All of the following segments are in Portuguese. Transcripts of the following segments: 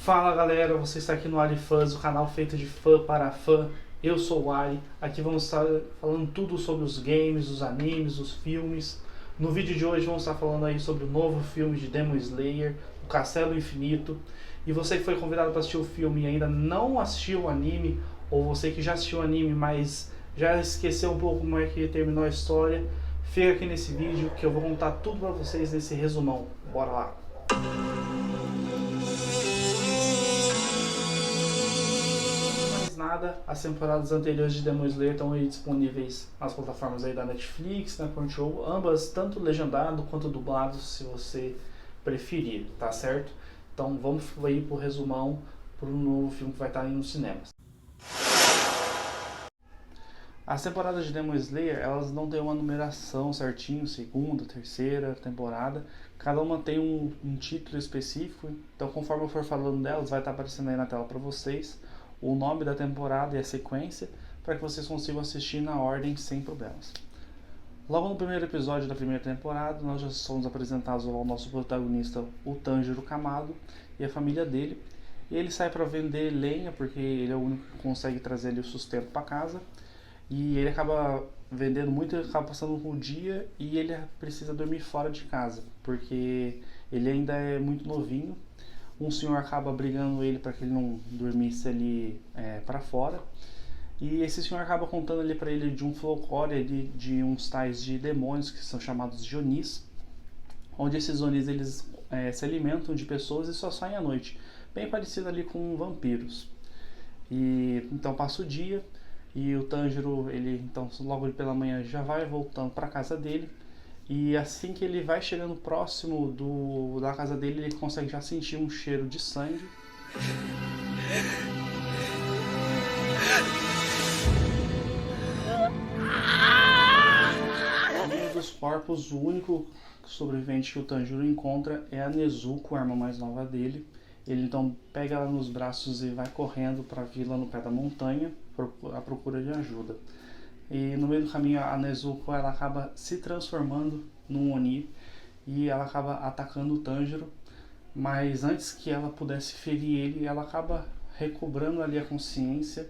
Fala galera, você está aqui no Ali Fãs, o canal feito de fã para fã. Eu sou o Ali, aqui vamos estar falando tudo sobre os games, os animes, os filmes. No vídeo de hoje vamos estar falando aí sobre o novo filme de Demon Slayer, O Castelo Infinito. E você que foi convidado para assistir o filme e ainda não assistiu o anime, ou você que já assistiu o anime, mas já esqueceu um pouco como é que terminou a história, fica aqui nesse vídeo que eu vou contar tudo para vocês nesse resumão. Bora lá! Nada, as temporadas anteriores de Demon Slayer estão aí disponíveis nas plataformas aí da Netflix, na Crunchyroll, ambas, tanto legendado quanto dublado, se você preferir, tá certo? Então vamos aí pro resumão pro novo filme que vai estar aí nos cinemas. As temporadas de Demon Slayer, elas não têm uma numeração certinho, segunda, terceira temporada, cada uma tem um título específico, então conforme eu for falando delas, vai estar aparecendo aí na tela para vocês o nome da temporada e a sequência, para que vocês consigam assistir na ordem sem problemas. Logo no primeiro episódio da primeira temporada, nós já somos apresentados ao nosso protagonista, o Tanjiro Kamado, e a família dele. E ele sai para vender lenha, porque ele é o único que consegue trazer ali o sustento para casa. E ele acaba vendendo muito, ele acaba passando o dia e ele precisa dormir fora de casa, porque ele ainda é muito novinho. Um senhor acaba brigando ele para que ele não dormisse ali para fora. E esse senhor acaba contando ali para ele de um folclore ali, de uns tais de demônios que são chamados de Onis, onde esses Onis eles se alimentam de pessoas e só saem à noite, bem parecido ali com vampiros. E então passa o dia e o Tanjiro, ele então logo pela manhã já vai voltando para casa dele. E assim que ele vai chegando próximo da casa dele, ele consegue já sentir um cheiro de sangue. Um dos corpos, o único sobrevivente que o Tanjiro encontra é a Nezuko, a arma mais nova dele. Ele então pega ela nos braços e vai correndo para a vila no pé da montanha à procura de ajuda. E no meio do caminho a Nezuko ela acaba se transformando num Oni e ela acaba atacando o Tanjiro, mas antes que ela pudesse ferir ele, ela acaba recobrando ali a consciência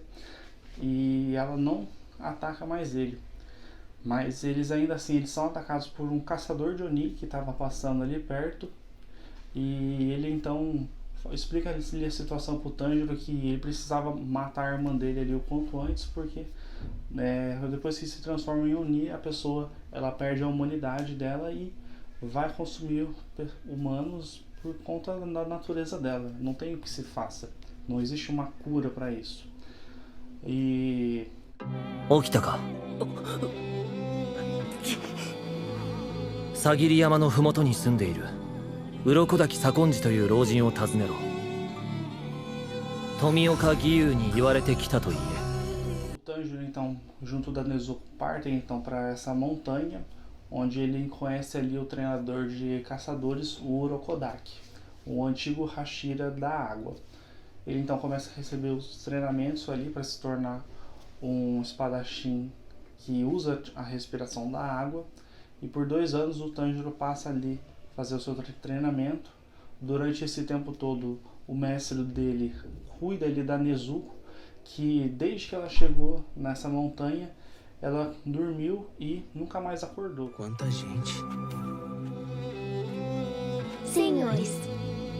e ela não ataca mais ele. Mas eles ainda assim eles são atacados por um caçador de Oni que estava passando ali perto, e ele então explica ali a situação para o Tanjiro, que ele precisava matar a irmã dele ali o quanto antes, porque depois que se transforma em Oni, a pessoa ela perde a humanidade dela e vai consumir humanos por conta da natureza dela. Não tem o que se faça, não existe uma cura para isso. E... Okita-ka? さぎり山のふもとに住んでいる鱗滝左近次という老人を訪ねろ。富岡義勇に言われてきたと言え。 O Tanjiro então, junto da Nezuko, partem então para essa montanha, onde ele conhece ali o treinador de caçadores, o Urokodaki, o antigo Hashira da água. Ele então começa a receber os treinamentos ali para se tornar um espadachim que usa a respiração da água. E por 2 anos o Tanjiro passa ali fazer o seu treinamento. Durante esse tempo todo o mestre dele cuida ali da Nezuko, que desde que ela chegou nessa montanha ela dormiu e nunca mais acordou. Quanta gente! Senhores,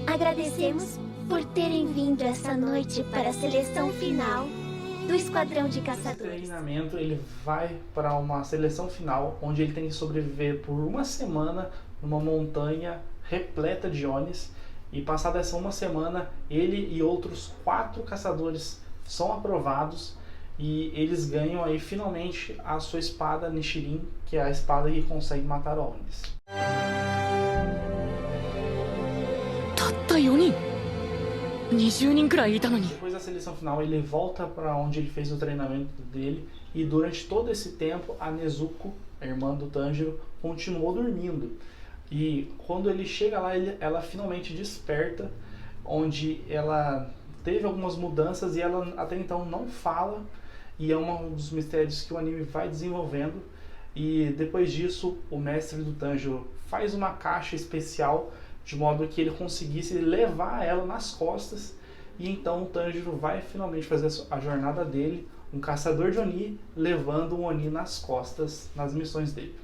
agradecemos por terem vindo essa noite para a seleção final do Esquadrão de Caçadores. Esse treinamento ele vai para uma seleção final, onde ele tem que sobreviver por uma semana numa montanha repleta de Onis, e passada essa uma semana ele e outros 4 caçadores são aprovados e eles ganham aí finalmente a sua espada Nichirin, que é a espada que consegue matar Onis. Depois da seleção final ele volta para onde ele fez o treinamento dele, e durante todo esse tempo a Nezuko, a irmã do Tanjiro, continuou dormindo. E quando ele chega lá, ela finalmente desperta, onde ela teve algumas mudanças e ela até então não fala, e é um dos mistérios que o anime vai desenvolvendo. E depois disso o mestre do Tanjiro faz uma caixa especial de modo que ele conseguisse levar ela nas costas E então o Tanjiro vai finalmente fazer a jornada dele, um caçador de Oni, levando um Oni nas costas nas missões dele.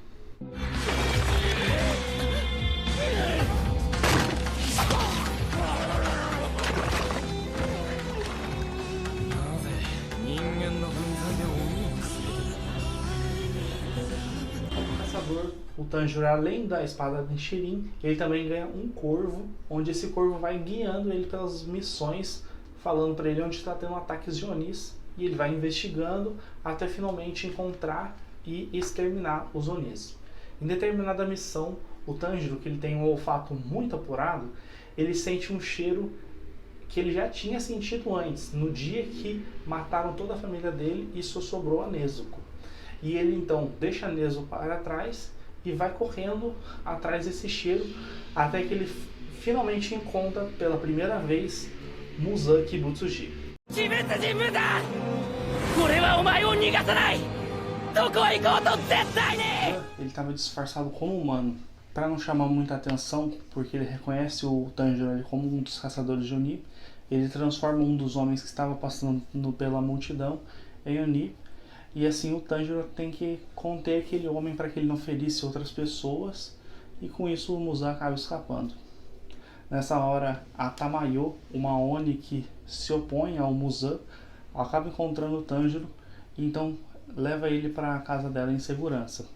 O Tanjiro, além da espada Nichirin, ele também ganha um corvo, onde esse corvo vai guiando ele pelas missões, falando para ele onde está tendo ataques de Onis, e ele vai investigando até finalmente encontrar e exterminar os Onis. Em determinada missão, o Tanjiro, que ele tem um olfato muito apurado, ele sente um cheiro que ele já tinha sentido antes, no dia que mataram toda a família dele e só sobrou a Nezuko. E ele então deixa a Nezuko para trás e vai correndo atrás desse cheiro até que ele finalmente encontra pela primeira vez Muzan Kibutsuji. Ele estava disfarçado como humano, para não chamar muita atenção, porque ele reconhece o Tanjiro como um dos caçadores de Oni. Ele transforma um dos homens que estava passando pela multidão em Oni. E assim o Tanjiro tem que conter aquele homem para que ele não ferisse outras pessoas, e com isso o Muzan acaba escapando. Nessa hora, a Tamayo, uma Oni que se opõe ao Muzan, acaba encontrando o Tanjiro e então leva ele para a casa dela em segurança.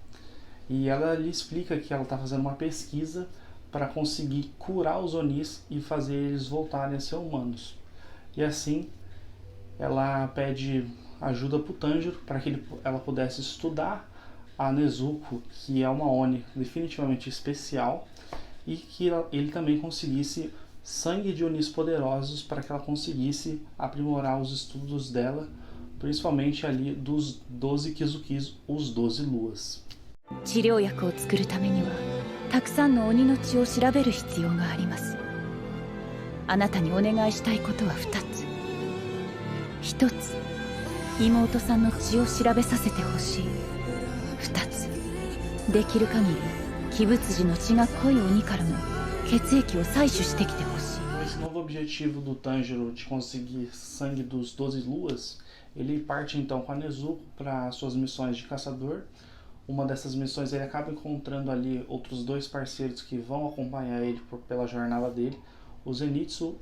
E ela lhe explica que ela está fazendo uma pesquisa para conseguir curar os Onis e fazer eles voltarem a ser humanos. E assim, ela pede ajuda para o Tanjiro para que ela pudesse estudar a Nezuko, que é uma Oni definitivamente especial, e que ele também conseguisse sangue de Onis poderosos para que ela conseguisse aprimorar os estudos dela, principalmente ali dos 12 Kizukizo, os 12 luas. 治療薬を作るためにはたくさんの鬼の血を調べる必要があります。あなたにお願いしたいことは2つ。1つ、妹さんの血を調べさせてほしい。2つ、できる限り鬼仏寺の血が濃い鬼からも血液を採取してきてほしい。 Esse novo objetivo do Tanjiro de conseguir sangue dos 12 luas, ele parte então com a Nezuko para suas missões de caçador. Uma dessas missões ele acaba encontrando ali outros dois parceiros que vão acompanhar ele pela jornada dele, o Zenitsu,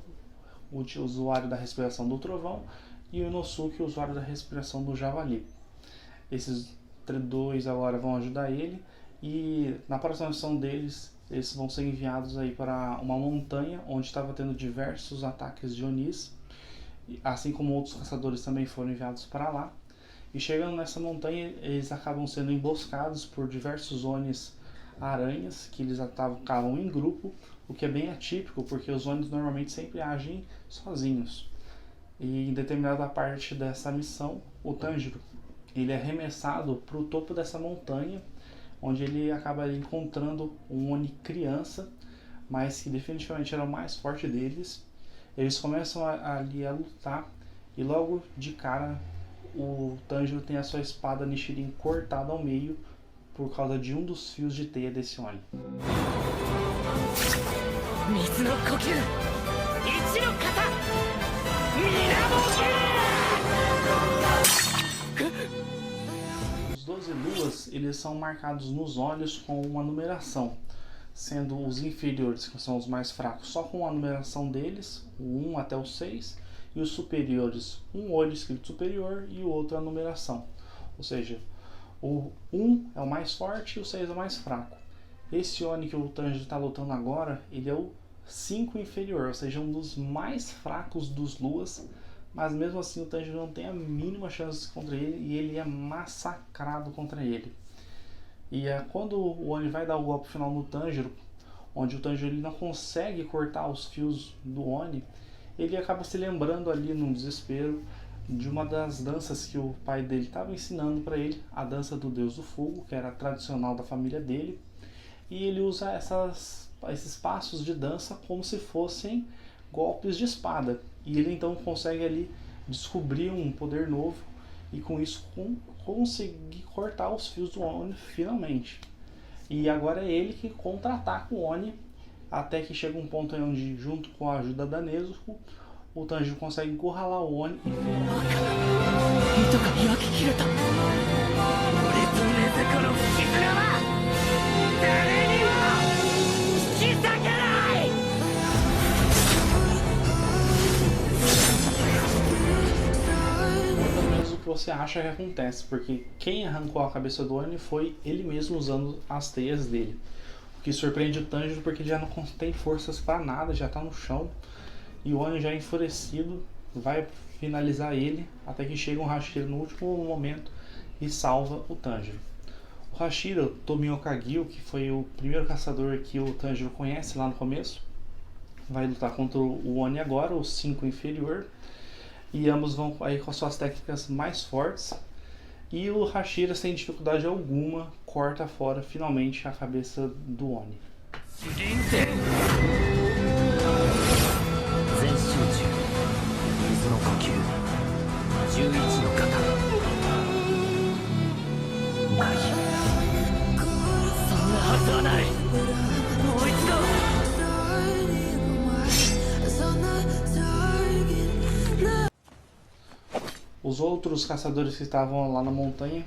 o usuário da respiração do trovão, e o Inosuke, o usuário da respiração do javali. Esses dois agora vão ajudar ele, e na próxima missão deles, eles vão ser enviados aí para uma montanha onde estava tendo diversos ataques de Onis, assim como outros caçadores também foram enviados para lá. E chegando nessa montanha, eles acabam sendo emboscados por diversos Onis aranhas, que eles atacavam em grupo, o que é bem atípico, porque os Onis normalmente sempre agem sozinhos. E em determinada parte dessa missão, o Tanjiro ele é arremessado para o topo dessa montanha, onde ele acaba encontrando um Oni criança, mas que definitivamente era o mais forte deles. Eles começam ali a lutar, e logo de cara o Tanjiro tem a sua espada Nichirin cortada ao meio por causa de um dos fios de teia desse Oni. Os 12 luas, eles são marcados nos olhos com uma numeração, sendo os inferiores, que são os mais fracos, só com a numeração deles, o 1 até o 6, e os superiores, um olho escrito superior e o outro a numeração. Ou seja, o 1 é o mais forte e o 6 é o mais fraco. Esse Oni que o Tanjiro está lutando agora, ele é o 5 inferior, ou seja, um dos mais fracos dos luas, mas mesmo assim o Tanjiro não tem a mínima chance contra ele e ele é massacrado contra ele. E quando o Oni vai dar o golpe final no Tanjiro, onde o Tanjiro ele não consegue cortar os fios do Oni, ele acaba se lembrando ali num desespero de uma das danças que o pai dele estava ensinando para ele, a dança do Deus do Fogo, que era tradicional da família dele, e ele usa esses passos de dança como se fossem golpes de espada, e ele então consegue ali descobrir um poder novo e com isso conseguir cortar os fios do Oni finalmente. E agora é ele que contra-ataca o Oni, até que chega um ponto onde, junto com a ajuda da Nezuko, o Tanjiro consegue encurralar o Oni e vira. Pelo menos o que você acha que acontece, porque quem arrancou a cabeça do Oni foi ele mesmo usando as teias dele. O que surpreende o Tanjiro porque ele já não tem forças para nada, já tá no chão. E o Oni já enfurecido vai finalizar ele até que chega um Hashira no último momento e salva o Tanjiro. O Hashira, Tomio Kagyu, que foi o primeiro caçador que o Tanjiro conhece lá no começo, vai lutar contra o Oni agora, o 5 inferior, e ambos vão aí com as suas técnicas mais fortes. E o Hashira, sem dificuldade alguma, corta fora finalmente a cabeça do Oni. Os outros caçadores que estavam lá na montanha,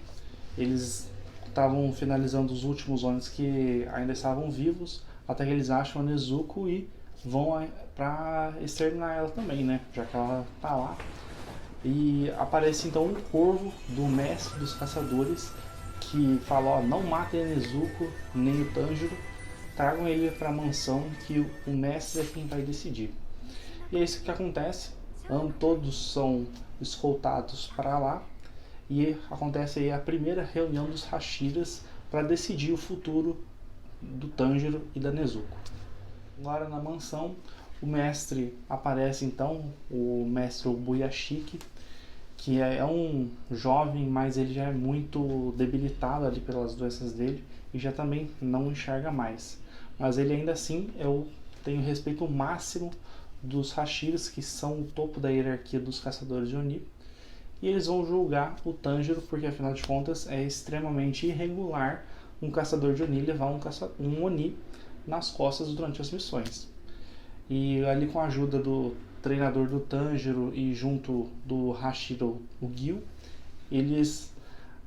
eles estavam finalizando os últimos Onis que ainda estavam vivos, até que eles acham a Nezuko e vão para exterminar ela também, né? Já que ela tá lá. E aparece então um corvo do mestre dos caçadores que fala: ó, não matem a Nezuko nem o Tanjiro, tragam ele para a mansão que o mestre é quem vai decidir. E é isso que acontece. Todos são escoltados para lá e acontece aí a primeira reunião dos Hashiras para decidir o futuro do Tanjiro e da Nezuko. Agora na mansão, o mestre aparece então, o mestre Obuyashiki, que é um jovem, mas ele já é muito debilitado ali pelas doenças dele e já também não enxerga mais. Mas ele ainda assim tem o respeito máximo dos Hashiras, que são o topo da hierarquia dos caçadores de Oni, e eles vão julgar o Tanjiro, porque afinal de contas é extremamente irregular um caçador de Oni levar um Oni nas costas durante as missões. E ali com a ajuda do treinador do Tanjiro e junto do Hashira, o Gyu, eles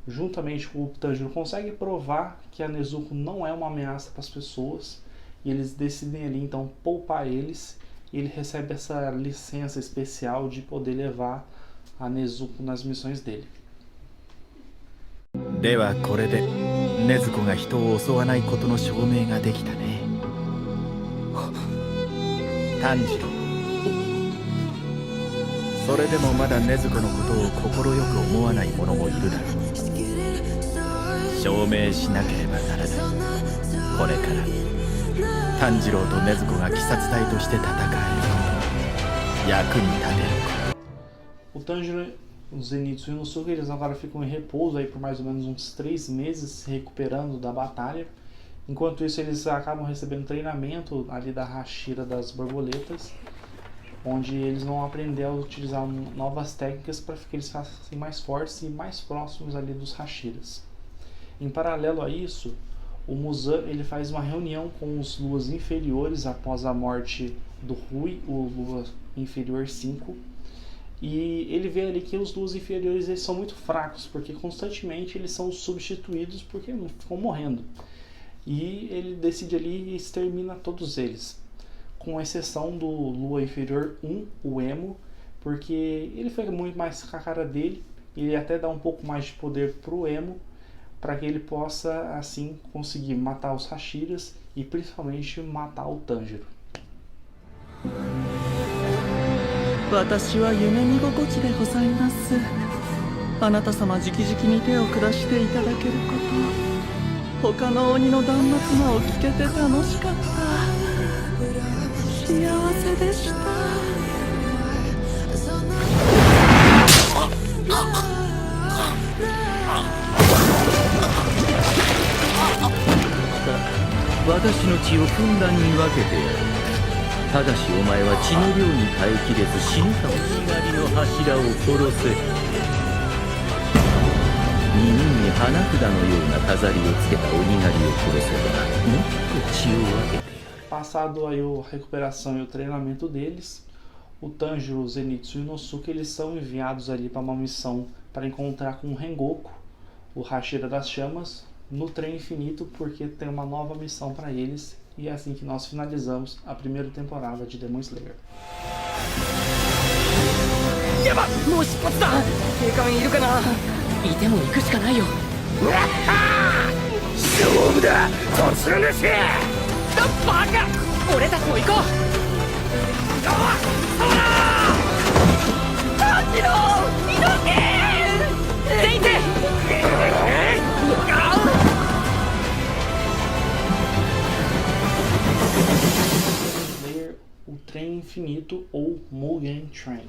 juntamente com o Tanjiro conseguem provar que a Nezuko não é uma ameaça para as pessoas, e eles decidem ali então poupar eles. Ele recebe essa licença especial de poder levar a Nezuko nas missões dele. ではこれで禰豆子が人を襲わないことの証明ができたね。炭治郎、それでもまだ禰豆子のことを快く思わない者もいるだろう。証明しなければならない。これから炭治郎と禰豆子が鬼殺隊として戦えること役に立てること。O Tanjiro, o Zenitsu e o Inosuke, eles agora ficam em repouso aí por mais ou menos uns 3 meses, se recuperando da batalha. Enquanto isso, eles acabam recebendo treinamento ali da Hashira das Borboletas, onde eles vão aprender a utilizar novas técnicas para que eles fiquem mais fortes e mais próximos ali dos Hashiras. Em paralelo a isso, o Muzan ele faz uma reunião com os Luas inferiores após a morte do Rui, o Lua inferior 5. E ele vê ali que os Luas inferiores eles são muito fracos, porque constantemente eles são substituídos porque ficam morrendo. E ele decide ali e extermina todos eles, com exceção do Lua inferior 1, o Emo, porque ele fica muito mais com a cara dele, e ele até dá um pouco mais de poder pro Emo, para que ele possa assim conseguir matar os Hashiras e principalmente matar o Tanjiro. 私は夢見心地でございます。あなた様直々に手を下していただけること、他の鬼の断末魔を聞けて楽しかった。幸せでした。私の血をふんだんに分けてやる。ただしお前は血の量に耐えきれず死ぬかもしれない。光の柱を殺せ。耳に花札のような飾りをつけた鬼狩りを殺せばもっと血を分けてやる。Passado aí a recuperação e o treinamento deles, o Tanjiro, o Zenitsu e o Inosuke eles são enviados ali para uma missão para encontrar com o Rengoku, o Hashira das Chamas, no Trem Infinito, porque tem uma nova missão para eles. E é assim que nós finalizamos a primeira temporada de Demon Slayer. やばもう出発だ警官いるかないても行くしかないよ勝負だ突入しバカ俺たちも行こうそうだ炭治郎猪木全員でSlayer, o Trem Infinito ou Mugen Train.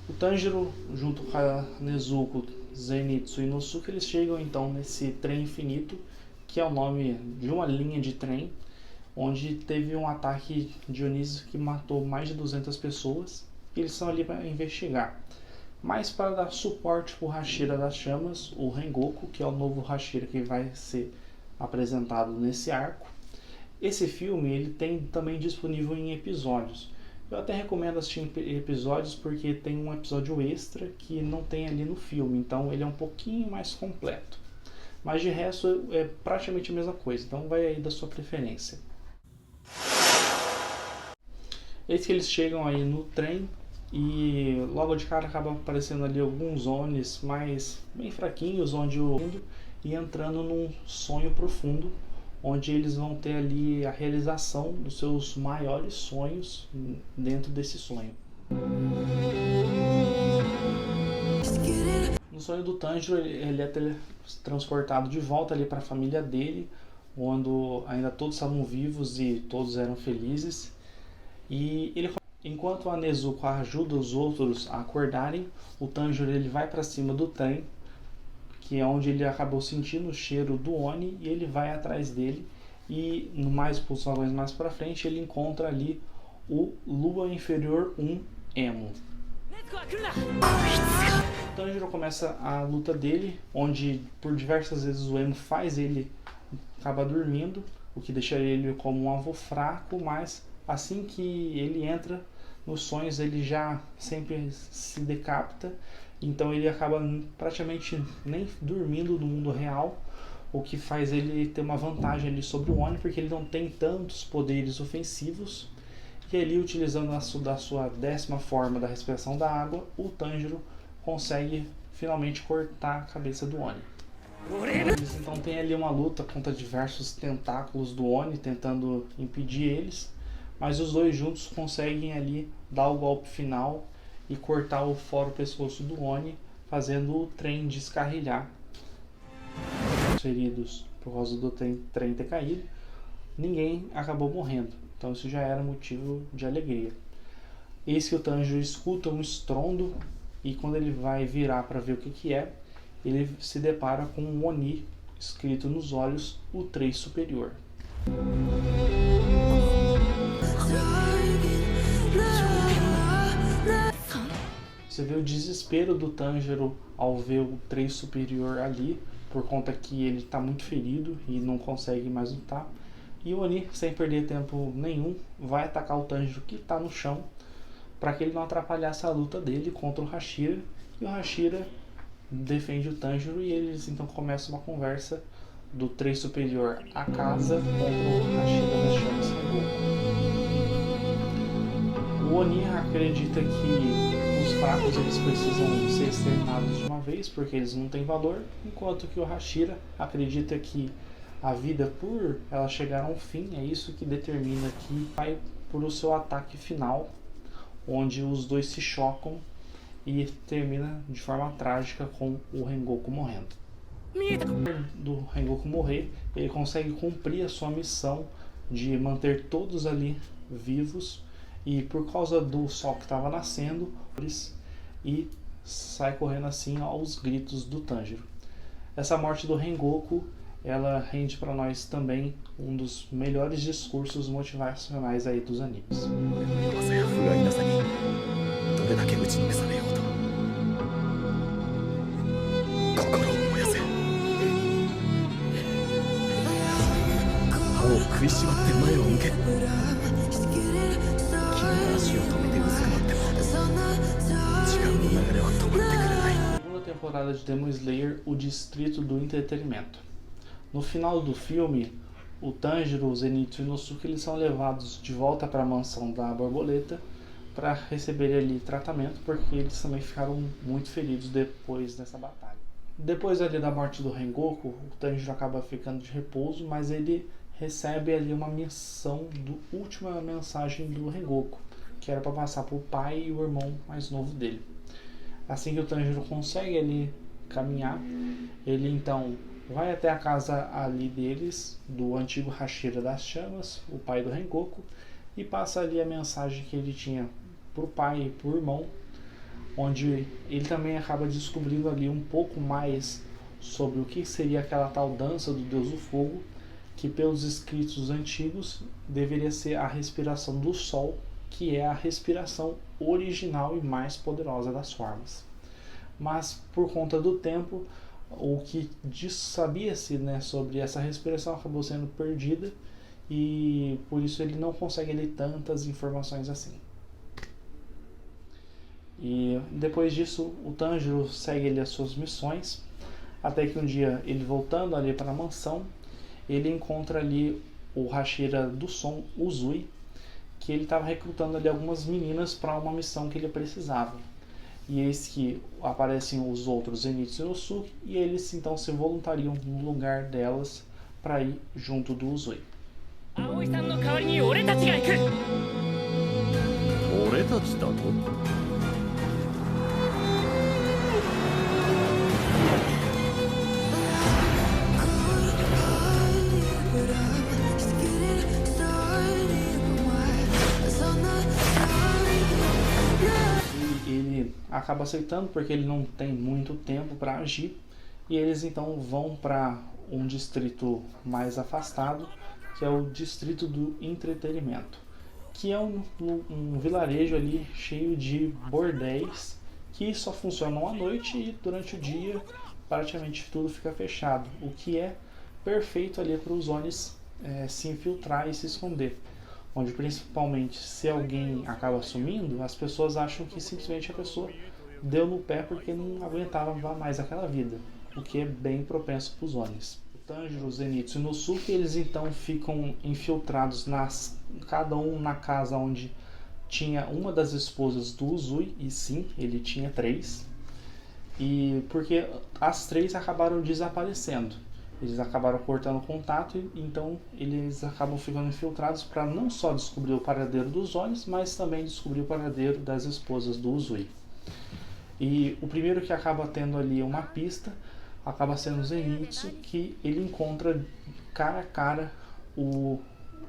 O Tanjiro, junto com a Nezuko, Zenitsu e Inosuke, eles chegam então nesse Trem Infinito, que é o nome de uma linha de trem, onde teve um ataque Dionísio que matou mais de 200 pessoas, e eles estão ali para investigar. Mas para dar suporte para o Hashira das Chamas, o Rengoku, que é o novo Hashira que vai ser apresentado nesse arco. Esse filme ele tem também disponível em episódios. Eu até recomendo assistir episódios porque tem um episódio extra que não tem ali no filme, então ele é um pouquinho mais completo. Mas de resto é praticamente a mesma coisa, então vai aí da sua preferência. Eis que eles chegam aí no trem e logo de cara acaba aparecendo ali alguns Onis mais bem fraquinhos, onde e entrando num sonho profundo, onde eles vão ter ali a realização dos seus maiores sonhos dentro desse sonho. No sonho do Tanjiro, ele é transportado de volta ali para a família dele, onde ainda todos estavam vivos e todos eram felizes. E ele, enquanto a Nezuko ajuda os outros a acordarem, o Tanjiro ele vai para cima do trem, que é onde ele acabou sentindo o cheiro do Oni, e ele vai atrás dele, e no mais pulsões mais para frente ele encontra ali o Lua Inferior 1 Emo. O Tanjiro começa a luta dele, onde por diversas vezes o Emo faz ele acabar dormindo, o que deixa ele como um alvo fraco, mas assim que ele entra nos sonhos ele já sempre se decapita. Então ele acaba praticamente nem dormindo no mundo real, o que faz ele ter uma vantagem ali sobre o Oni, porque ele não tem tantos poderes ofensivos. E ali, utilizando da sua 10ª forma da respiração da água, o Tanjiro consegue finalmente cortar a cabeça do Oni. Eles então têm ali uma luta contra diversos tentáculos do Oni, tentando impedir eles, mas os dois juntos conseguem ali dar o golpe final e cortar fora o pescoço do Oni, fazendo o trem descarrilhar. Os feridos por causa do trem ter caído, ninguém acabou morrendo, então isso já era motivo de alegria. Eis que o Tanjiro escuta um estrondo e quando ele vai virar para ver o que é, ele se depara com um Oni escrito nos olhos, o 3 superior. Você vê o desespero do Tanjiro ao ver o 3 superior ali, por conta que ele está muito ferido e não consegue mais lutar. E o Oni, sem perder tempo nenhum, vai atacar o Tanjiro que está no chão, para que ele não atrapalhasse a luta dele contra o Hashira. E o Hashira defende o Tanjiro e eles então começam uma conversa do 3 superior a casa contra o Hashira das Chamas Rengoku. O Oni acredita que os fracos eles precisam ser exterminados de uma vez porque eles não têm valor, enquanto que o Hashira acredita que a vida, por ela chegar a um fim, é isso que determina que vai por o seu ataque final, onde os dois se chocam e termina de forma trágica com o Rengoku morrendo. Do Rengoku morrer, ele consegue cumprir a sua missão de manter todos ali vivos, e por causa do sol que estava nascendo, e sai correndo assim aos gritos do Tanjiro. Essa morte do Rengoku, ela rende para nós também um dos melhores discursos motivacionais aí dos animes. temporada de Demon Slayer, o Distrito do Entretenimento. No final do filme, o Tanjiro, o Zenitsu e o Inosuke eles são levados de volta para a mansão da borboleta para receber ali tratamento, porque eles também ficaram muito feridos depois dessa batalha. Depois ali da morte do Rengoku, o Tanjiro acaba ficando de repouso, mas ele recebe ali uma missão última mensagem do Rengoku, que era para passar para o pai e o irmão mais novo dele. Assim que o Tanjiro consegue ali caminhar, ele então vai até a casa ali deles, do antigo Hashira das Chamas, o pai do Rengoku, e passa ali a mensagem que ele tinha para o pai e para o irmão, onde ele também acaba descobrindo ali um pouco mais sobre o que seria aquela tal dança do Deus do Fogo, que pelos escritos antigos deveria ser a respiração do Sol, que é a respiração original e mais poderosa das formas. Mas por conta do tempo, o que sabia-se, né, sobre essa respiração acabou sendo perdida e por isso ele não consegue ler tantas informações assim. E depois disso o Tanjiro segue ali as suas missões, até que um dia ele voltando ali para a mansão, ele encontra ali o Hashira do som, Uzui, que ele estava recrutando ali algumas meninas para uma missão que ele precisava. E eis que aparecem os outros Zenitsu e Inosuke, e eles então se voluntariam no lugar delas para ir junto do Uzui. Ele acaba aceitando porque ele não tem muito tempo para agir, e eles então vão para um distrito mais afastado, que é o Distrito do Entretenimento, que é um vilarejo ali cheio de bordéis que só funcionam à noite e durante o dia praticamente tudo fica fechado, o que é perfeito ali para os Onis se infiltrar e se esconder, onde principalmente se alguém acaba sumindo, as pessoas acham que simplesmente a pessoa deu no pé porque não aguentava mais aquela vida, o que é bem propenso para os Onis. O Tanjiro, o Zenitsu e o Inosuke, eles então ficam infiltrados cada um na casa onde tinha uma das esposas do Uzui, e sim, ele tinha 3, e porque as 3 acabaram desaparecendo. Eles acabaram cortando contato e então eles acabam ficando infiltrados para não só descobrir o paradeiro dos Onis, mas também descobrir o paradeiro das esposas do Uzui. E o primeiro que acaba tendo ali uma pista acaba sendo o Zenitsu, que ele encontra cara a cara o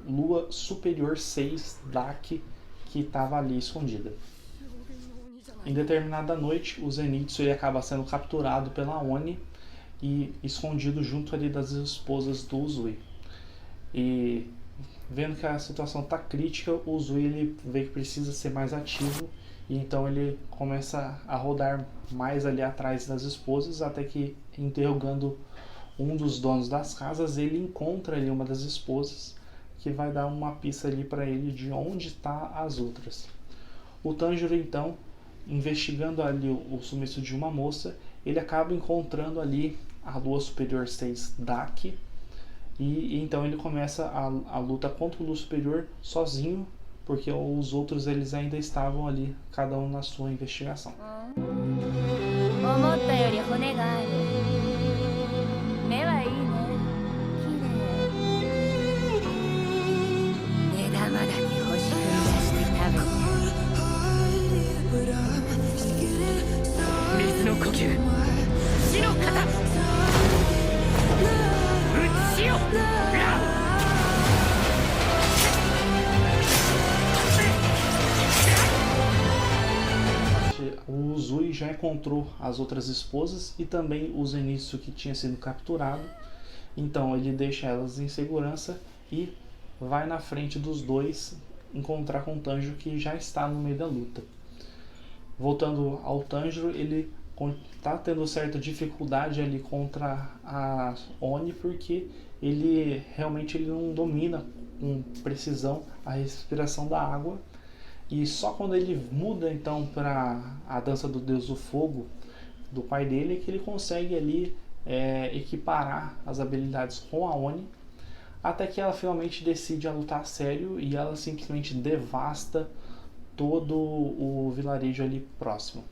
Lua Superior 6 Daki, que estava ali escondida. Em determinada noite, o Zenitsu ele acaba sendo capturado pela Oni e escondido junto ali das esposas do Uzui. E vendo que a situação está crítica, o Uzui ele vê que precisa ser mais ativo, e então ele começa a rodar mais ali atrás das esposas, até que, interrogando um dos donos das casas, ele encontra ali uma das esposas, que vai dar uma pista ali para ele de onde está as outras. O Tanjiro então, investigando ali o sumiço de uma moça, ele acaba encontrando ali a Lua Superior 6 Daki, e então ele começa a luta contra o Lua Superior sozinho, porque os outros eles ainda estavam ali, cada um na sua investigação. O Uzui já encontrou as outras esposas e também o Zenitsu que tinha sido capturado, então ele deixa elas em segurança e vai na frente dos dois encontrar com o Tanjiro, que já está no meio da luta. Voltando ao Tanjiro, ele está tendo certa dificuldade ali contra a Oni, porque ele realmente não domina com precisão a respiração da água, e só quando ele muda então para a dança do Deus do Fogo, do pai dele é que ele consegue ali equiparar as habilidades com a Oni, até que ela finalmente decide a lutar a sério e ela simplesmente devasta todo o vilarejo ali próximo.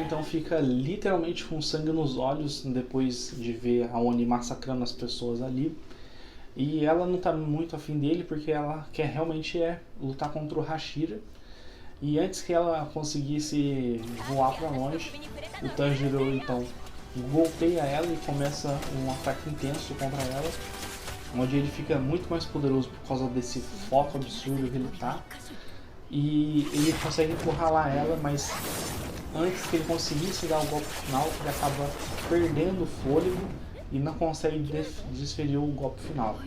Então fica literalmente com sangue nos olhos depois de ver a Oni massacrando as pessoas ali. E ela não tá muito afim dele porque ela quer realmente lutar contra o Hashira. E antes que ela conseguisse voar para longe, o Tanjiro então golpeia ela e começa um ataque intenso contra ela, onde ele fica muito mais poderoso por causa desse foco absurdo que ele tá. E ele consegue encurralar ela, mas antes que ele conseguisse dar o golpe final, ele acaba perdendo o fôlego e não consegue desferir o golpe final.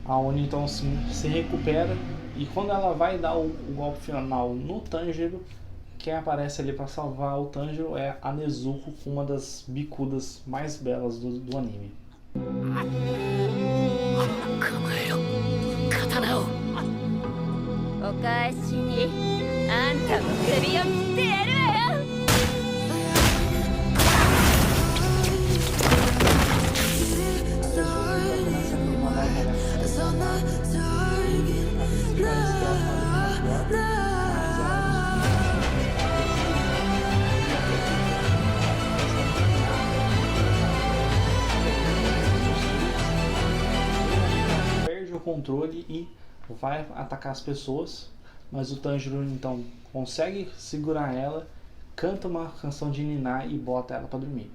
A Oni então se recupera e quando ela vai dar o golpe final no Tanjiro, quem aparece ali para salvar o Tanjiro é a Nezuko, com uma das bicudas mais belas do anime. お返しにあんたの首を切ってやるわよ。Perde o controle e vai atacar as pessoas, mas o Tanjiro então consegue segurar ela, canta uma canção de niná e bota ela para dormir.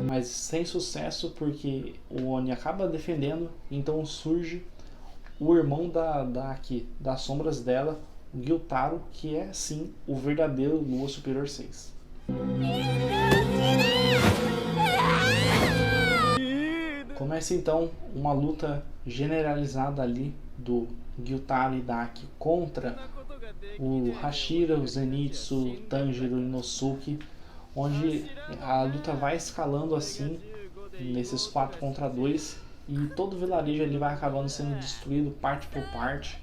Mas sem sucesso, porque o Oni acaba defendendo, então surge o irmão das sombras dela, o Gyutaro, que é sim o verdadeiro Lua Superior 6. Começa então uma luta generalizada ali do Gyutaro e Daki contra o Hashira, o Zenitsu, o Tanjiro e o Inosuke, onde a luta vai escalando assim, nesses 4 contra 2, e todo o vilarejo ali vai acabando sendo destruído parte por parte,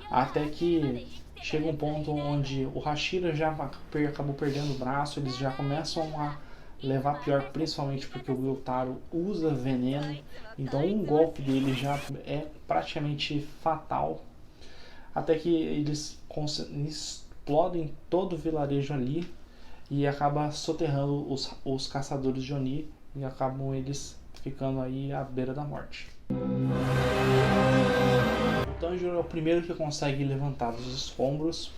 até que chega um ponto onde o Hashira já acabou perdendo o braço, eles já começam a levar pior, principalmente porque o Gyutaro usa veneno, então um golpe dele já é praticamente fatal, até que eles explodem todo o vilarejo ali e acaba soterrando os caçadores de Oni e acabam eles ficando aí à beira da morte. O Tanjiro é o primeiro que consegue levantar dos escombros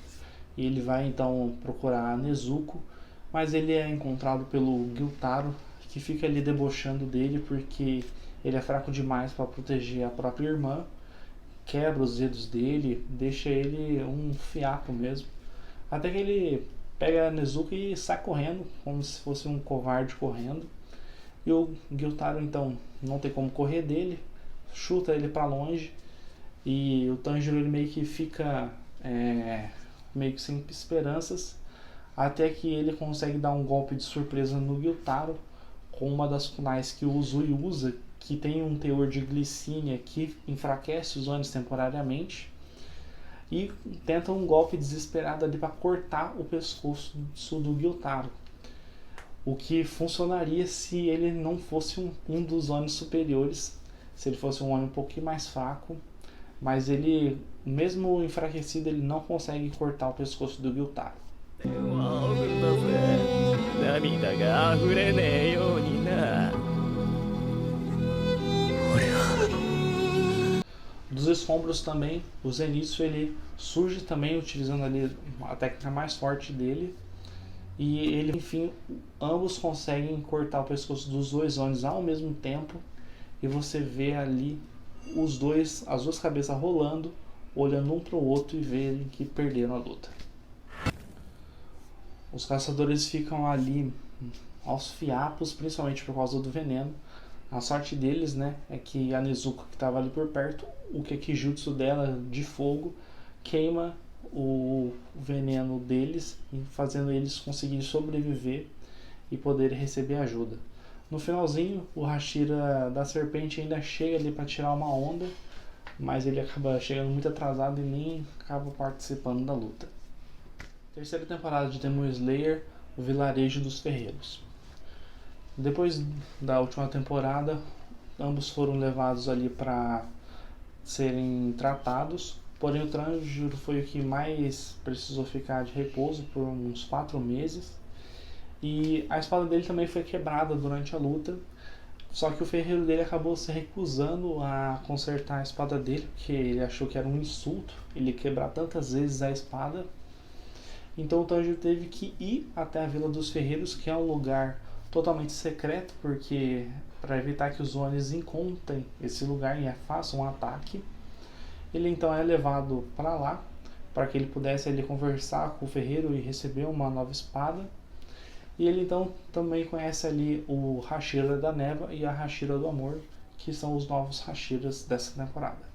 e ele vai então procurar a Nezuko, mas ele é encontrado pelo Gyutaro, que fica ali debochando dele porque ele é fraco demais para proteger a própria irmã, quebra os dedos dele, deixa ele um fiapo mesmo, até que ele pega a Nezuko e sai correndo, como se fosse um covarde correndo, e o Gyutaro então não tem como correr dele, chuta ele para longe, e o Tanjiro ele meio que fica meio que sem esperanças, até que ele consegue dar um golpe de surpresa no Gyutaro com uma das kunais que o Uzui usa, que tem um teor de glicínia que enfraquece os Onis temporariamente, e tenta um golpe desesperado ali para cortar o pescoço do Gyutaro, o que funcionaria se ele não fosse um dos Onis superiores, se ele fosse um Oni um pouquinho mais fraco, mas ele, mesmo enfraquecido, ele não consegue cortar o pescoço do Gyutaro. Dos escombros também, o Zenitsu ele surge também utilizando ali a técnica mais forte dele, e ele, enfim, ambos conseguem cortar o pescoço dos dois Onis ao mesmo tempo, e você vê ali as duas cabeças rolando, olhando um para o outro e verem que perderam a luta. Os caçadores ficam ali aos fiapos, principalmente por causa do veneno. A sorte deles, né, é que a Nezuko, que estava ali por perto, o Kekijutsu dela de fogo queima o veneno deles, fazendo eles conseguirem sobreviver e poderem receber ajuda. No finalzinho, o Hashira da serpente ainda chega ali para tirar uma onda, mas ele acaba chegando muito atrasado e nem acaba participando da luta. Terceira temporada de Demon Slayer, o Vilarejo dos Ferreiros. Depois da última temporada, ambos foram levados ali para serem tratados, porém o Tanjiro foi o que mais precisou ficar de repouso por uns 4 meses, e a espada dele também foi quebrada durante a luta, só que o ferreiro dele acabou se recusando a consertar a espada dele, porque ele achou que era um insulto ele quebrar tantas vezes a espada. Então o Tanjiro teve que ir até a Vila dos Ferreiros, que é um lugar totalmente secreto, porque para evitar que os Onis encontrem esse lugar e façam um ataque. Ele então é levado para lá, para que ele pudesse ali conversar com o ferreiro e receber uma nova espada. E ele então também conhece ali o Hashira da Neva e a Hashira do Amor, que são os novos Hashiras dessa temporada.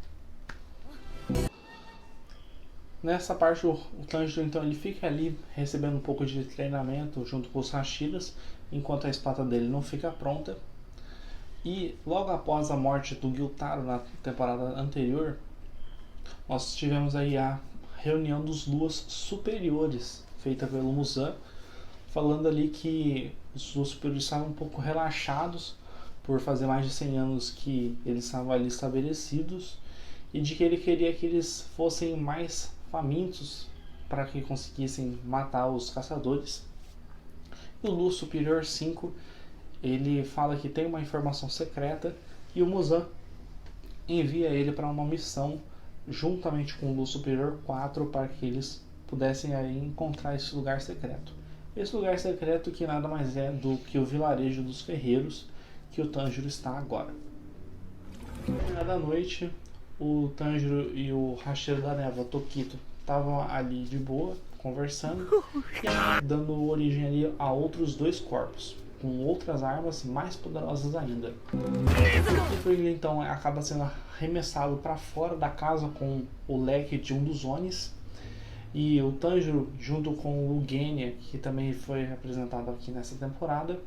Nessa parte o Tanjiro então ele fica ali recebendo um pouco de treinamento junto com os Hashiras, enquanto a espada dele não fica pronta. E logo após a morte do Gyutaro na temporada anterior, nós tivemos aí a reunião dos Luas superiores, feita pelo Muzan, falando ali que os Luas superiores estavam um pouco relaxados por fazer mais de 100 anos que eles estavam ali estabelecidos, e de que ele queria que eles fossem mais famintos para que conseguissem matar os caçadores. E o Lu Superior 5, ele fala que tem uma informação secreta, e o Muzan envia ele para uma missão juntamente com o Lu Superior 4 para que eles pudessem aí encontrar esse lugar secreto. Esse lugar secreto que nada mais é do que o Vilarejo dos Ferreiros, que o Tanjiro está agora. Cada noite, o Tanjiro e o Hashira da Neva, Tokito, estavam ali de boa, conversando, e dando origem ali a outros 2 corpos, com outras armas mais poderosas ainda. O Tokito então acaba sendo arremessado para fora da casa com o leque de um dos Onis, e o Tanjiro, junto com o Genya, que também foi apresentado aqui nessa temporada,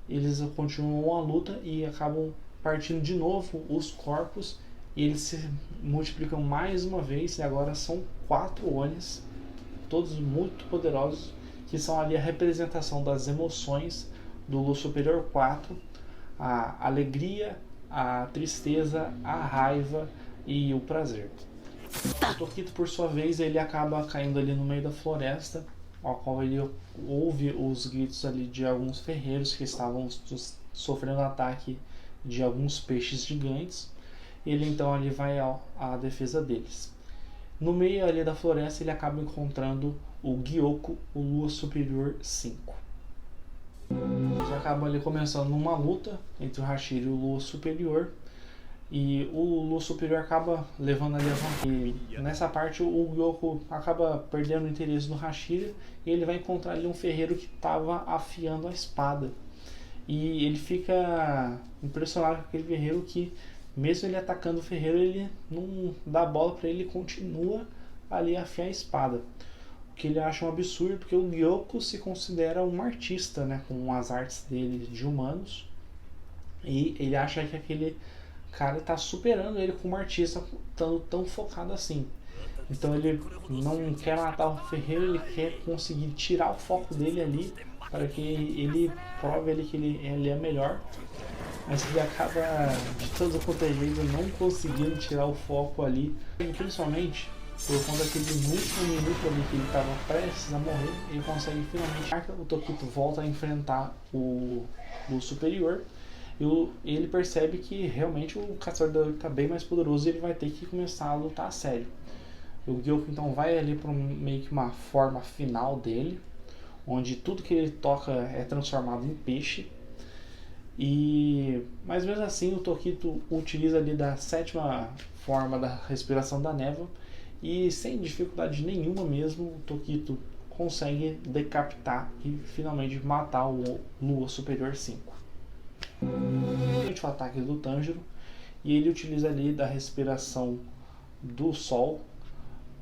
eles continuam a luta e acabam partindo de novo os corpos, e eles se multiplicam mais uma vez, e agora são 4 Onis, todos muito poderosos, que são ali a representação das emoções do Lu Superior 4, a alegria, a tristeza, a raiva e o prazer. O Tokito, por sua vez, ele acaba caindo ali no meio da floresta, ao qual ele ouve os gritos ali de alguns ferreiros que estavam sofrendo ataque de alguns peixes gigantes. Ele então ali vai à defesa deles. No meio ali da floresta ele acaba encontrando o Gyoko, o Lua Superior 5. Eles acabam ali começando uma luta entre o Hashira e o Lua Superior, e o Lua Superior acaba levando ali a vantagem. Nessa parte o Gyoko acaba perdendo o interesse do Hashira, e ele vai encontrar ali um ferreiro que estava afiando a espada. E ele fica impressionado com aquele ferreiro que, mesmo ele atacando o ferreiro, ele não dá bola para ele e continua ali a afiar a espada. O que ele acha um absurdo, porque o Gyoko se considera um artista, né, com as artes dele de humanos, e ele acha que aquele cara está superando ele como artista, estando tão focado assim. Então ele não quer matar o ferreiro, ele quer conseguir tirar o foco dele ali, para que ele prove ali que ele é melhor. Mas ele acaba de todo quanto é jeito não conseguindo tirar o foco ali, principalmente por conta daquele último minuto ali que ele estava prestes a morrer. Ele consegue finalmente, o Tokito volta a enfrentar o superior, e ele percebe que realmente o caçador está bem mais poderoso, e ele vai ter que começar a lutar a sério. O Gyoko então vai ali para meio que uma forma final dele, onde tudo que ele toca é transformado em peixe. Mas mesmo assim o Tokito utiliza ali da 7ª forma da respiração da névoa, e sem dificuldade nenhuma mesmo o Tokito consegue decapitar e finalmente matar o Lua Superior 5. O ataque do Tanjiro, e ele utiliza ali da respiração do Sol,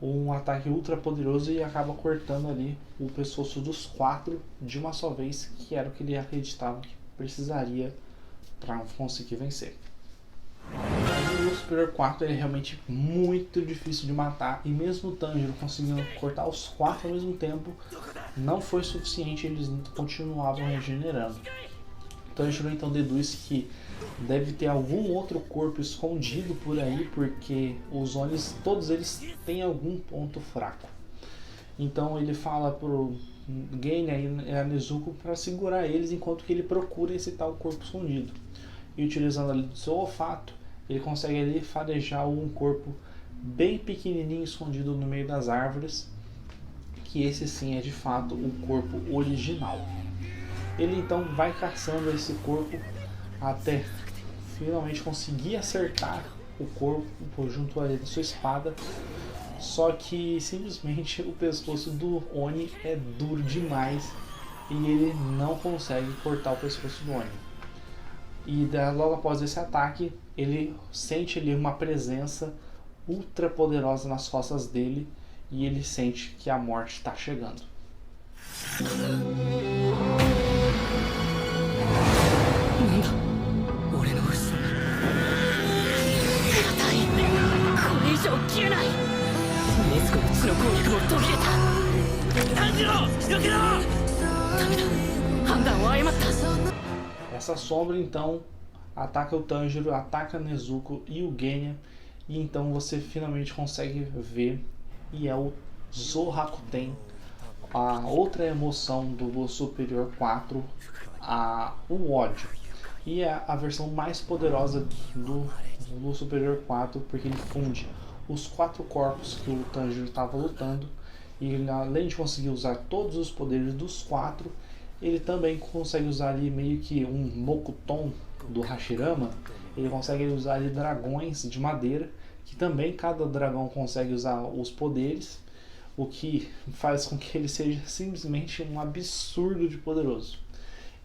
um ataque ultra poderoso, e acaba cortando ali o pescoço dos 4 de uma só vez, que era o que ele acreditava que precisaria para conseguir vencer. O Lua Superior 4 é realmente muito difícil de matar, e mesmo o Tanjiro conseguindo cortar os 4 ao mesmo tempo, não foi suficiente, eles continuavam regenerando. Tanjiro então deduz que deve ter algum outro corpo escondido por aí, porque os Onis, todos eles têm algum ponto fraco. Então ele fala pro Genya e a Nezuko para segurar eles enquanto que ele procura esse tal corpo escondido. E utilizando ali do seu olfato, ele consegue ali farejar um corpo bem pequenininho escondido no meio das árvores, que esse sim é de fato o corpo original. Ele então vai caçando esse corpo até finalmente conseguir acertar o corpo junto ali da sua espada, só que simplesmente o pescoço do Oni é duro demais e ele não consegue cortar o pescoço do Oni. E logo após esse ataque, ele sente ali uma presença ultra poderosa nas costas dele e ele sente que a morte está chegando. 炭治郎、避けろ！ダメだ、判断を誤った。 Essa sombra então ataca o Tanjiro, ataca Nezuko e o Genya, e então você finalmente consegue ver, e é o Zorakuten, a outra emoção do Lua Superior 4, o ódio. E é a versão mais poderosa do Lua Superior 4, porque ele funde os 4 corpos que o Tanjiro estava lutando, e ele, além de conseguir usar todos os poderes dos 4, ele também consegue usar ali meio que um Mokuton do Hashirama. Ele consegue usar ali dragões de madeira, que também cada dragão consegue usar os poderes, o que faz com que ele seja simplesmente um absurdo de poderoso.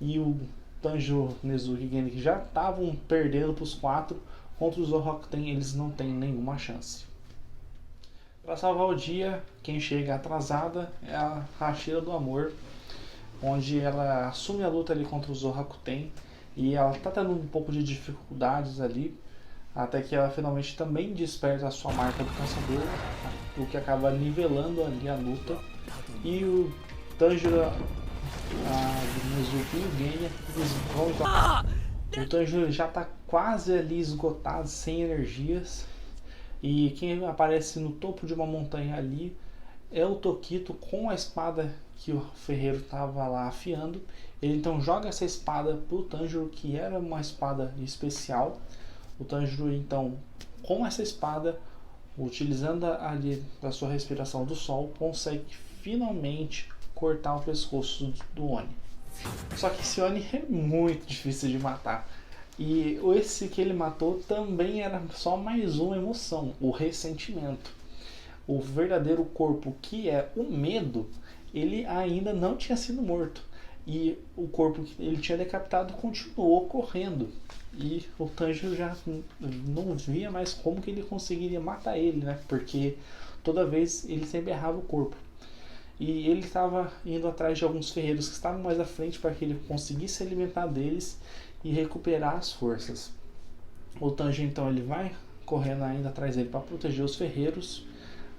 E o Tanjiro, Nezuko e Genya, que já estavam perdendo para os 4, contra os Zorakuten eles não têm nenhuma chance. Para salvar o dia, quem chega atrasada é a Hashira do Amor, onde ela assume a luta ali contra o Zorakuten, e ela está tendo um pouco de dificuldades ali, até que ela finalmente também desperta a sua marca do caçador, o que acaba nivelando ali a luta. E o Tanjiro, a Nezuko e o Genya, eles vão então... O Tanjiro já está quase ali esgotado, sem energias, e quem aparece no topo de uma montanha ali é o Tokito com a espada que o ferreiro estava lá afiando. Ele então joga essa espada para o Tanjiro, que era uma espada especial. O Tanjiro então, com essa espada, utilizando ali da sua respiração do sol, consegue finalmente cortar o pescoço do Oni. Só que esse Oni é muito difícil de matar. E esse que ele matou também era só mais uma emoção, o ressentimento. O verdadeiro corpo, que é o medo, ele ainda não tinha sido morto. E o corpo que ele tinha decapitado continuou correndo. E o Tanjiro já não via mais como que ele conseguiria matar ele, né? Porque toda vez ele sempre errava o corpo. E ele estava indo atrás de alguns ferreiros que estavam mais à frente para que ele conseguisse se alimentar deles e recuperar as forças. O Tanjiro então ele vai correndo ainda atrás dele para proteger os ferreiros,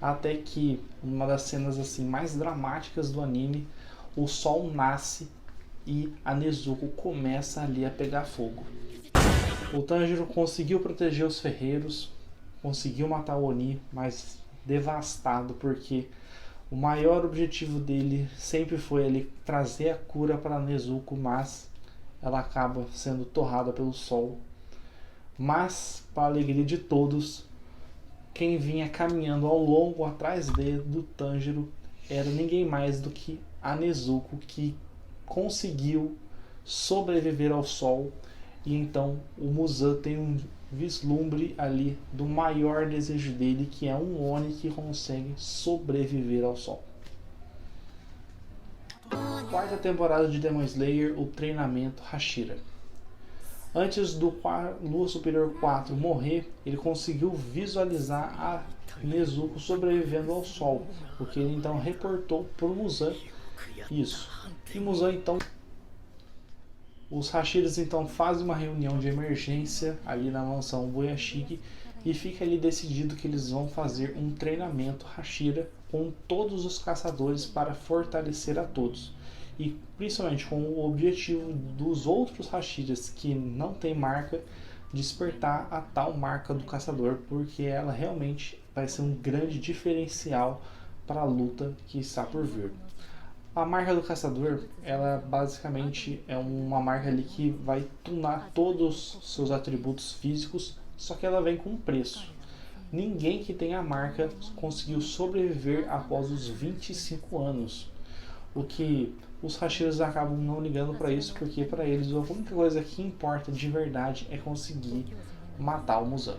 até que uma das cenas assim mais dramáticas do anime, o sol nasce e a Nezuko começa ali a pegar fogo. O Tanjiro conseguiu proteger os ferreiros, conseguiu matar o Oni, mas devastado, porque o maior objetivo dele sempre foi ali trazer a cura para a Nezuko, mas ela acaba sendo torrada pelo sol. Mas, para a alegria de todos, quem vinha caminhando ao longo atrás do Tanjiro era ninguém mais do que a Nezuko, que conseguiu sobreviver ao sol. E então o Muzan tem um vislumbre ali do maior desejo dele, que é um Oni que consegue sobreviver ao sol. quarta temporada de Demon Slayer, o treinamento Hashira. Antes do Lua Superior 4 morrer, ele conseguiu visualizar a Nezuko sobrevivendo ao sol, o que ele então reportou para o Muzan. Isso. E Muzan então... Os Hashiras então fazem uma reunião de emergência ali na mansão Boyashiki e fica ali decidido que eles vão fazer um treinamento Hashira com todos os caçadores para fortalecer a todos. E principalmente com o objetivo dos outros Hashiras que não tem marca, despertar a tal marca do caçador, porque ela realmente vai ser um grande diferencial para a luta que está por vir. A marca do caçador, ela basicamente é uma marca ali que vai tunar todos os seus atributos físicos, só que ela vem com um preço. Ninguém que tem a marca conseguiu sobreviver após os 25 anos. O que os Hashiras acabam não ligando para isso, porque para eles a única coisa que importa de verdade é conseguir matar o Muzan.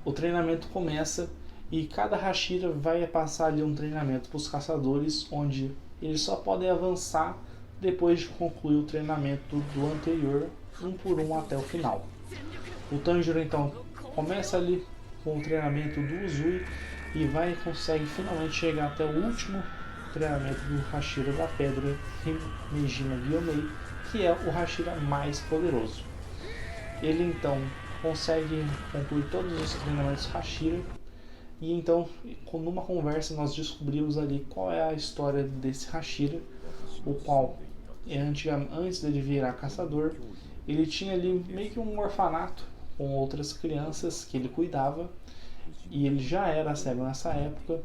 O treinamento começa e cada Hashira vai passar ali um treinamento para os caçadores, onde eles só podem avançar depois de concluir o treinamento do anterior, um por um até o final. O Tanjiro então começa ali com o treinamento do Uzui e consegue finalmente chegar até o último treinamento do Hashira da Pedra, Himejima Gyomei, que é o Hashira mais poderoso. Ele então consegue concluir todos os treinamentos Hashira. E então, numa conversa, nós descobrimos ali qual é a história desse Hashira, o qual, antes dele virar caçador, ele tinha ali meio que um orfanato com outras crianças que ele cuidava, e ele já era cego nessa época,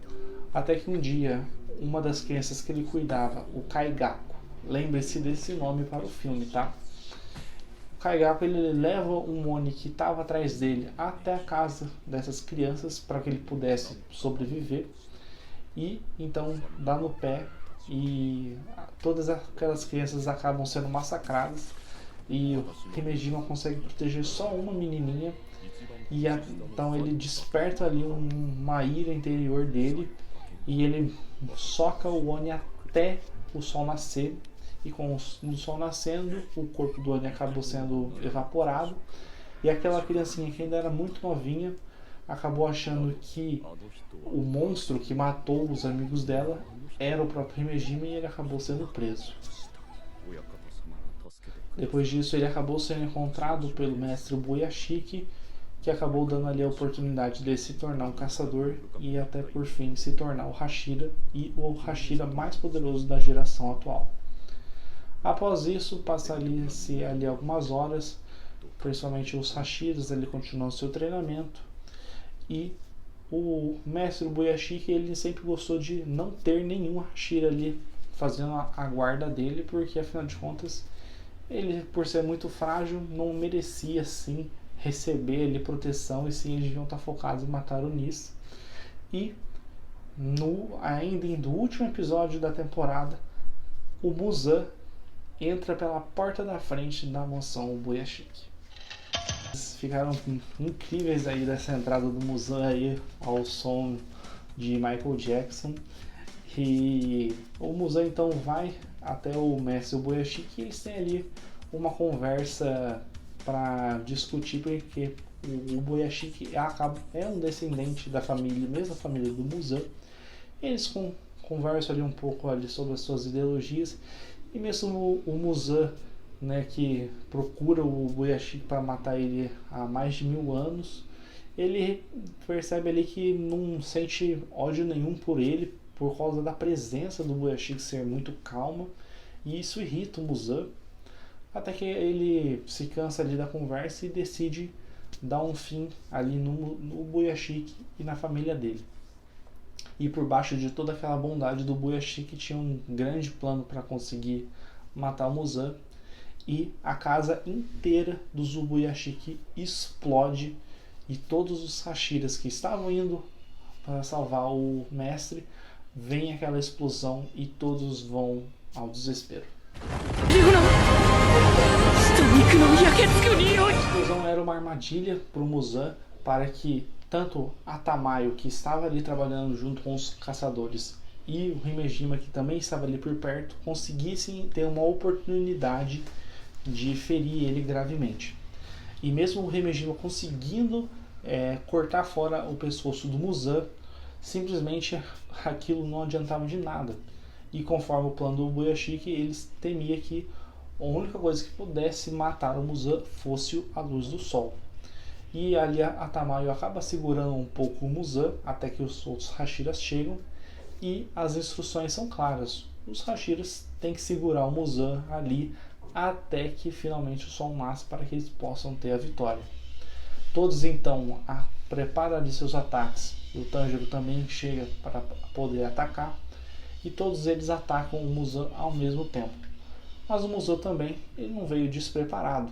até que um dia, uma das crianças que ele cuidava, o Kaigaku, lembre-se desse nome para o filme, tá? Kaigaku ele leva um Oni que estava atrás dele até a casa dessas crianças para que ele pudesse sobreviver, e então dá no pé e todas aquelas crianças acabam sendo massacradas e o Himejima consegue proteger só uma menininha, e então ele desperta ali uma ira interior dele e ele soca o Oni até o sol nascer. E com o sol nascendo, o corpo do Oni acabou sendo evaporado. E aquela criancinha que ainda era muito novinha acabou achando que o monstro que matou os amigos dela era o próprio Himejima, e ele acabou sendo preso. Depois disso, ele acabou sendo encontrado pelo mestre Boyashiki, que acabou dando ali a oportunidade de se tornar um caçador e até por fim se tornar o Hashira, e o Hashira mais poderoso da geração atual. Após isso, passaria-se ali algumas horas, principalmente os Hashiras ali continuam seu treinamento, e o mestre Boyashiki ele sempre gostou de não ter nenhum Hashira ali fazendo a guarda dele, porque afinal de contas ele, por ser muito frágil, não merecia sim receber ali proteção, e sim eles deviam estar focados em matar o Nis. E ainda no último episódio da temporada, o Muzan entra pela porta da frente da mansão Boyashiki. Eles ficaram incríveis aí dessa entrada do Muzan aí ao som de Michael Jackson. E o Muzan então vai até o mestre Boyashiki e eles têm ali uma conversa para discutir, porque o Boyashiki é um descendente da família, mesma família do Muzan. Eles conversam ali um pouco ali sobre as suas ideologias. E mesmo o Muzan, né, que procura o Boyashiki para matar ele há mais de 1000 anos, ele percebe ali que não sente ódio nenhum por ele, por causa da presença do Boyashiki ser muito calma, e isso irrita o Muzan, até que ele se cansa ali da conversa e decide dar um fim ali no Boyashiki e na família dele. E por baixo de toda aquela bondade do Boyashiki tinha um grande plano para conseguir matar o Muzan, e a casa inteira do Boyashiki explode, e todos os Hashiras que estavam indo para salvar o mestre veem aquela explosão e todos vão ao desespero. A explosão era uma armadilha para o Muzan, para que tanto a Tamayo, que estava ali trabalhando junto com os caçadores, e o Himejima, que também estava ali por perto, conseguissem ter uma oportunidade de ferir ele gravemente. E mesmo o Himejima conseguindo cortar fora o pescoço do Muzan, simplesmente aquilo não adiantava de nada. E conforme o plano do Boyashiki, eles temiam que a única coisa que pudesse matar o Muzan fosse a luz do sol. E ali a Tamayo acaba segurando um pouco o Muzan até que os outros Hashiras chegam, e as instruções são claras. Os Hashiras têm que segurar o Muzan ali até que finalmente o sol nasce para que eles possam ter a vitória. Todos então preparam ali seus ataques. O Tanjiro também chega para poder atacar, e todos eles atacam o Muzan ao mesmo tempo. Mas o Muzan também ele não veio despreparado.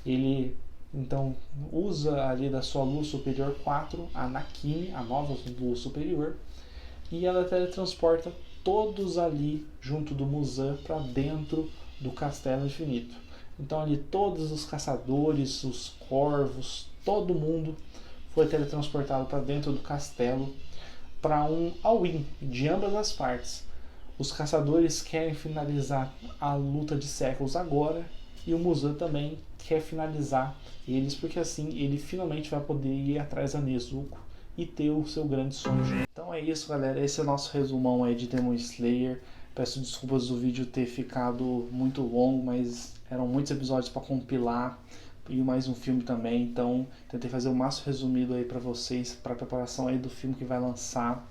Ele então usa ali da sua luz superior 4, a Nakimi, a nova luz superior, e ela teletransporta todos ali junto do Muzan para dentro do Castelo Infinito. Então ali todos os caçadores, os corvos, todo mundo foi teletransportado para dentro do castelo para um all-in de ambas as partes. Os caçadores querem finalizar a luta de séculos agora, e o Muzan também quer finalizar eles, porque assim ele finalmente vai poder ir atrás da Nezuko e ter o seu grande sonho. Então é isso, galera, esse é o nosso resumão aí de Demon Slayer. Peço desculpas do vídeo ter ficado muito longo, mas eram muitos episódios para compilar e mais um filme também, então tentei fazer o máximo resumido aí para vocês, para a preparação aí do filme que vai lançar.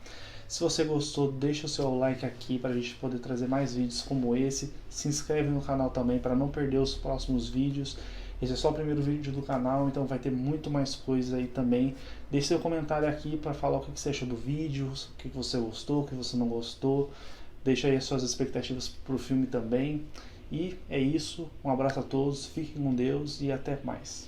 Se você gostou, deixa o seu like aqui para a gente poder trazer mais vídeos como esse. Se inscreve no canal também para não perder os próximos vídeos. Esse é só o primeiro vídeo do canal, então vai ter muito mais coisa aí também. Deixe seu comentário aqui para falar o que você achou do vídeo, o que você gostou, o que você não gostou. Deixa aí as suas expectativas para o filme também. E é isso, um abraço a todos, fiquem com Deus e até mais.